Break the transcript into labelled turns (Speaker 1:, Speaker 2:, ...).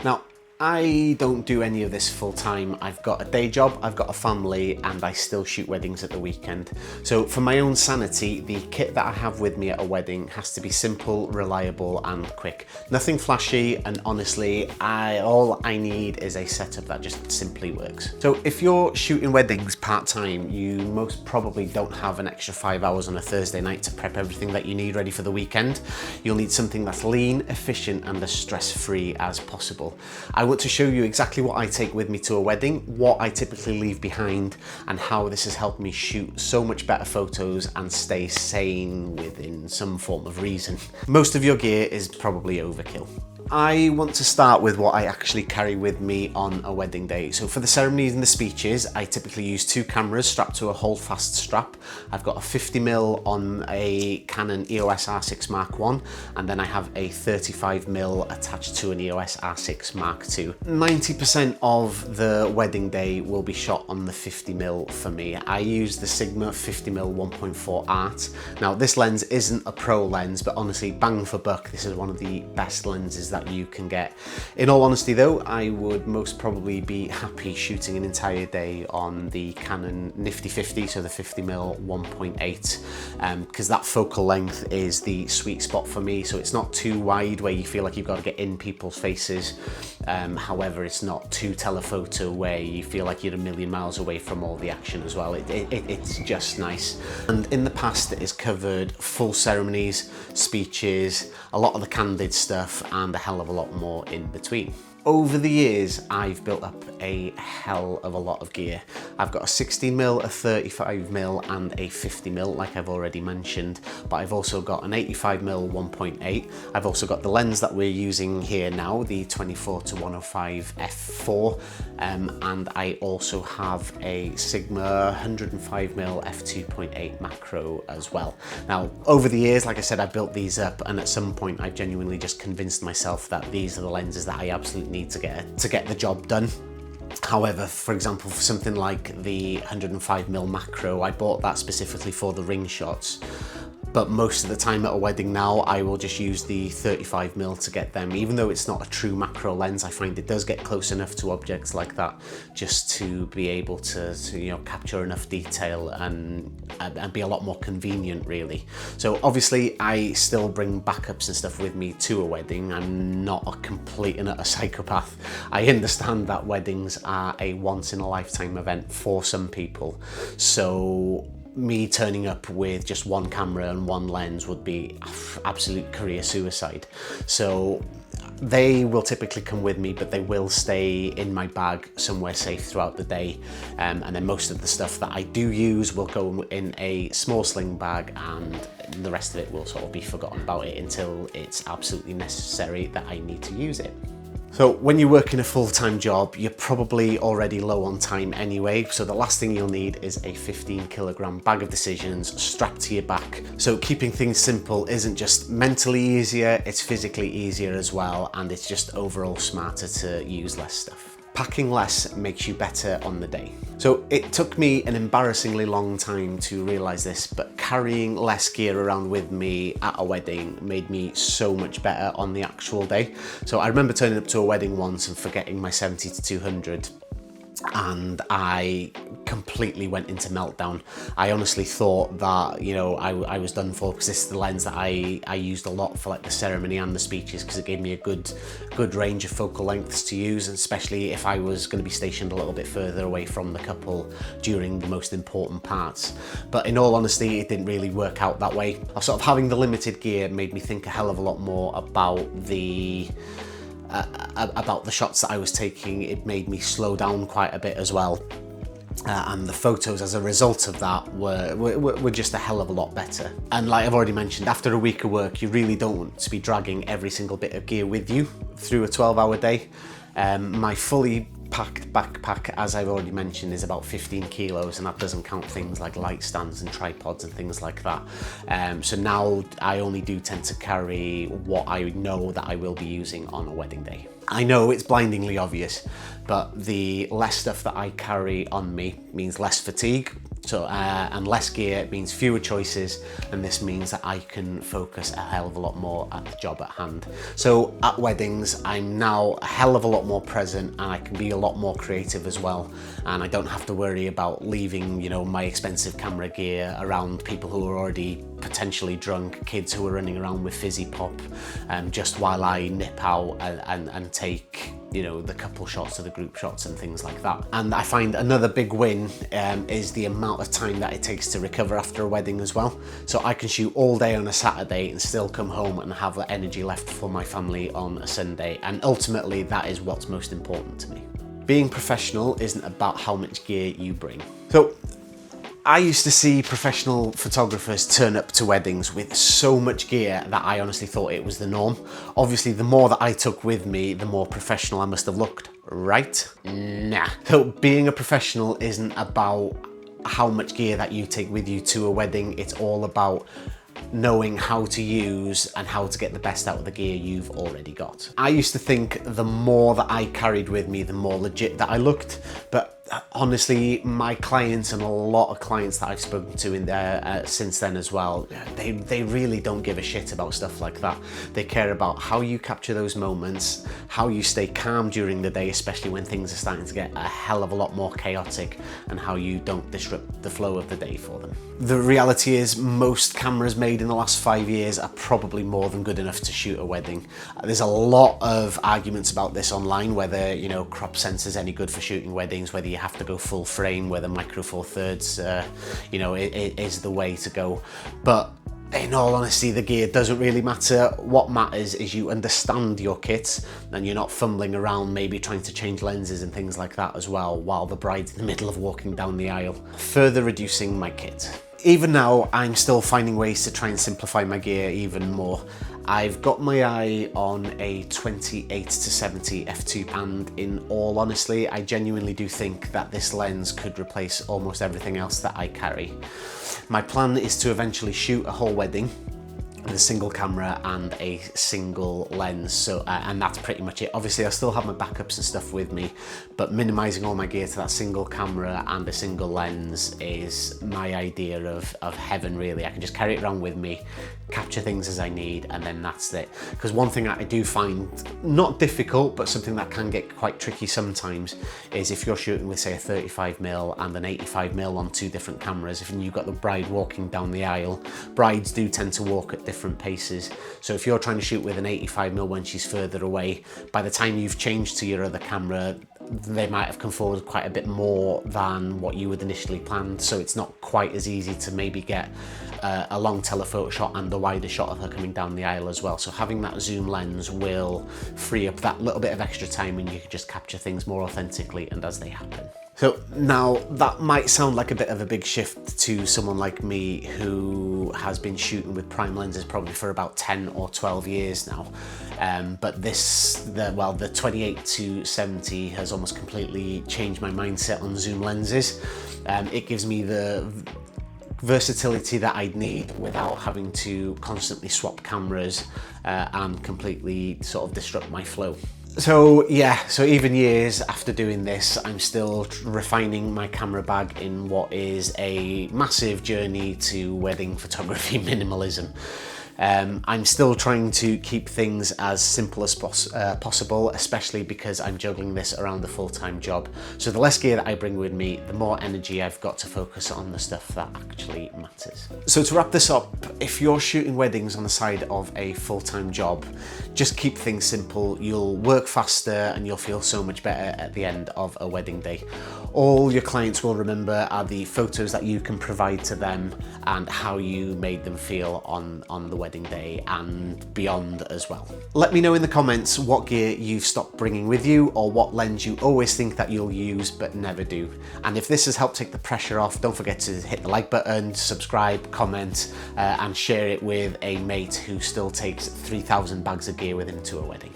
Speaker 1: Now, I don't do any of this full time. I've got a day job, I've got a family, and I still shoot weddings at the weekend. So for my own sanity, the kit that I have with me at a wedding has to be simple, reliable, and quick. Nothing flashy, and honestly, all I need is a setup that just simply works. So if you're shooting weddings part-time, you most probably don't have an extra 5 hours on a Thursday night to prep everything that you need ready for the weekend. You'll need something that's lean, efficient, and as stress-free as possible. I want to show you exactly what I take with me to a wedding, what I typically leave behind, and how this has helped me shoot so much better photos and stay sane within some form of reason. Most of your gear is probably overkill. I want to start with what I actually carry with me on a wedding day. So for the ceremonies and the speeches, I typically use 2 cameras strapped to a holdfast strap. I've got a 50mm on a Canon EOS R6 Mark I, and then I have a 35mm attached to an EOS R6 Mark II. 90% of the wedding day will be shot on the 50mm for me. I use the Sigma 50mm 1.4 Art. Now this lens isn't a pro lens, but honestly, bang for buck, this is one of the best lenses that you can get. In all honesty though, I would most probably be happy shooting an entire day on the Canon Nifty 50, so the 50mm 1.8, because that focal length is the sweet spot for me. So it's not too wide where you feel like you've got to get in people's faces. However, it's not too telephoto where you feel like you're a million miles away from all the action as well. It's just nice. And in the past, it has covered full ceremonies, speeches, a lot of the candid stuff, and a hell of a lot more in between. Over the years, I've built up a hell of a lot of gear. I've got a 16mm, a 35mm, and a 50mm, like I've already mentioned, but I've also got an 85mm 1.8. I've also got the lens that we're using here now, the 24-105 f4, and I also have a Sigma 105mm f2.8 macro as well. Now, over the years, like I said, I built these up, and at some point, I've genuinely just convinced myself that these are the lenses that I absolutely need to get the job done. However, for example, for something like the 105mm macro, I bought that specifically for the ring shots. But most of the time at a wedding now, I will just use the 35mm to get them. Even though it's not a true macro lens, I find it does get close enough to objects like that just to be able to you know, capture enough detail and be a lot more convenient, really. So obviously, I still bring backups and stuff with me to a wedding. I'm not a complete and utter psychopath. I understand that weddings are a once-in-a-lifetime event for some people. So me turning up with just one camera and one lens would be absolute career suicide. So they will typically come with me, but they will stay in my bag somewhere safe throughout the day. And then most of the stuff that I do use will go in a small sling bag, and the rest of it will sort of be forgotten about it until it's absolutely necessary that I need to use it. So when you're working a full-time job, you're probably already low on time anyway, so the last thing you'll need is a 15kg bag of decisions strapped to your back. So keeping things simple isn't just mentally easier, it's physically easier as well, and it's just overall smarter to use less stuff. Packing less makes you better on the day. So it took me an embarrassingly long time to realize this, but carrying less gear around with me at a wedding made me so much better on the actual day. So I remember turning up to a wedding once and forgetting my 70-200, and I completely went into meltdown. I honestly thought that, you know, I was done for, because this is the lens that I used a lot for like the ceremony and the speeches, because it gave me a good range of focal lengths to use, and especially if I was going to be stationed a little bit further away from the couple during the most important parts. But in all honesty, it didn't really work out that way. Sort of having the limited gear made me think a hell of a lot more about the shots that I was taking. It made me slow down quite a bit as well. And the photos as a result of that were just a hell of a lot better. And like I've already mentioned, after a week of work, you really don't want to be dragging every single bit of gear with you through a 12-hour day. My fully packed backpack, as I've already mentioned, is about 15 kilos, and that doesn't count things like light stands and tripods and things like that. So now I only do tend to carry what I know that I will be using on a wedding day. I know it's blindingly obvious, but the less stuff that I carry on me means less fatigue. So, and less gear means fewer choices, and this means that I can focus a hell of a lot more at the job at hand. So at weddings, I'm now a hell of a lot more present, and I can be a lot more creative as well. And I don't have to worry about leaving, you know, my expensive camera gear around people who are already potentially drunk, kids who are running around with fizzy pop, just while I nip out and take, you know, the couple shots or the group shots and things like that. And I find another big win is the amount of time that it takes to recover after a wedding as well. So I can shoot all day on a Saturday and still come home and have the energy left for my family on a Sunday. And ultimately, that is what's most important to me. Being professional isn't about how much gear you bring. So I used to see professional photographers turn up to weddings with so much gear that I honestly thought it was the norm. Obviously, the more that I took with me, the more professional I must have looked, right? Nah. So being a professional isn't about how much gear that you take with you to a wedding. It's all about knowing how to use and how to get the best out of the gear you've already got. I used to think the more that I carried with me, the more legit that I looked, but honestly, my clients and a lot of clients that I've spoken to in there since then as well, they really don't give a shit about stuff like that. They care about how you capture those moments, how you stay calm during the day, especially when things are starting to get a hell of a lot more chaotic, and how you don't disrupt the flow of the day for them. The reality is most cameras made in the last 5 years are probably more than good enough to shoot a wedding. There's a lot of arguments about this online, whether, you know, crop sensor's any good for shooting weddings, whether you have to go full frame, whether micro four thirds, you know, is the way to go. But in all honesty, the gear doesn't really matter. What matters is you understand your kit and you're not fumbling around maybe trying to change lenses and things like that as well while the bride's in the middle of walking down the aisle. Further reducing my kit. Even now, I'm still finding ways to try and simplify my gear even more. I've got my eye on a 28-70 f2, and in all honesty, I genuinely do think that this lens could replace almost everything else that I carry. My plan is to eventually shoot a whole wedding with a single camera and a single lens, so and that's pretty much it. Obviously I still have my backups and stuff with me, but minimizing all my gear to that single camera and a single lens is my idea of heaven, really. I can just carry it around with me, capture things as I need, and then that's it. Because one thing I do find not difficult, but something that can get quite tricky sometimes, is if you're shooting with, say, a 35mm and an 85mm on two different cameras, if you've got the bride walking down the aisle, brides do tend to walk at different paces. So if you're trying to shoot with an 85mm when she's further away, by the time you've changed to your other camera, they might have come forward quite a bit more than what you had initially planned, so it's not quite as easy to maybe get a long telephoto shot and a wider shot of her coming down the aisle as well. So having that zoom lens will free up that little bit of extra time, and you can just capture things more authentically and as they happen. So now that might sound like a bit of a big shift to someone like me who has been shooting with prime lenses probably for about 10 or 12 years now. But the 28-70 has almost completely changed my mindset on zoom lenses. It gives me the versatility that I'd need without having to constantly swap cameras and completely sort of disrupt my flow. So yeah, so even years after doing this, I'm still refining my camera bag in what is a massive journey to wedding photography minimalism. I'm still trying to keep things as simple as possible, especially because I'm juggling this around a full-time job. So the less gear that I bring with me, the more energy I've got to focus on the stuff that actually matters. So to wrap this up, if you're shooting weddings on the side of a full-time job, just keep things simple. You'll work faster and you'll feel so much better at the end of a wedding day. All your clients will remember are the photos that you can provide to them and how you made them feel on the wedding day and beyond as well. Let me know in the comments what gear you've stopped bringing with you, or what lens you always think that you'll use but never do. And if this has helped take the pressure off, don't forget to hit the like button, subscribe, comment, and share it with a mate who still takes 3,000 bags of gear with him to a wedding.